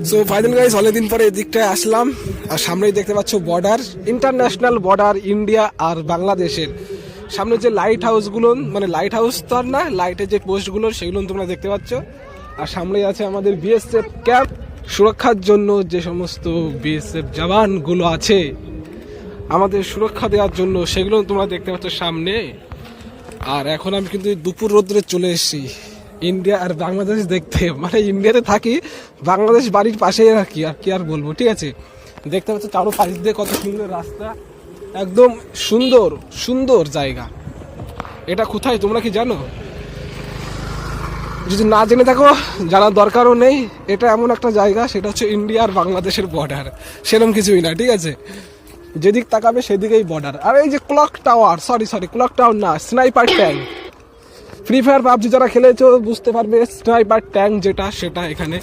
So final guys অনেকদিন পরে এদিকটায় আসলাম আর সামনেই দেখতে পাচ্ছ বর্ডার, ইন্টারন্যাশনাল বর্ডার ইন্ডিয়া আর বাংলাদেশের। সামনে যে লাইট হাউসগুলো, মানে লাইট হাউস তো আর না, লাইটের যে পোস্টগুলো সেগুলো তোমরা দেখতে পাচ্ছ। আর সামনেই আছে আমাদের বিএসএফ ক্যাম্প, সুরক্ষার জন্য যে সমস্ত বিএসএফ জওয়ানগুলো আছে আমাদের সুরক্ষা দেওয়ার জন্য, সেগুলো তোমরা দেখতে পাচ্ছ সামনে। আর এখন আমি কিন্তু দুপুর রোদ্রে চলে এসেছি ইন্ডিয়া আর বাংলাদেশ দেখতে, মানে ইন্ডিয়াতে থাকি, বাংলাদেশ বাড়ির পাশেই রাখি, আর কি আর বলবো। ঠিক আছে, দেখতে পাচ্ছ চারো পাশ দিয়ে কত সুন্দর রাস্তা, একদম সুন্দর সুন্দর জায়গা। এটা কোথায় তোমরা কি জানো? যদি না জেনে থাকো, জানার দরকারও নেই। এটা এমন একটা জায়গা, সেটা হচ্ছে ইন্ডিয়া আর বাংলাদেশের বর্ডার, সেরকম কিছুই না। ঠিক আছে, যেদিক তাকাবে সেদিকেই বর্ডার। আর এই যে clock tower, sorry clock tower না, sniper tank. Free fire PUBG যারা খেলেছো বুঝতে পারবে, স্নাইপার ট্যাঙ্ক যেটা, সেটা এখানে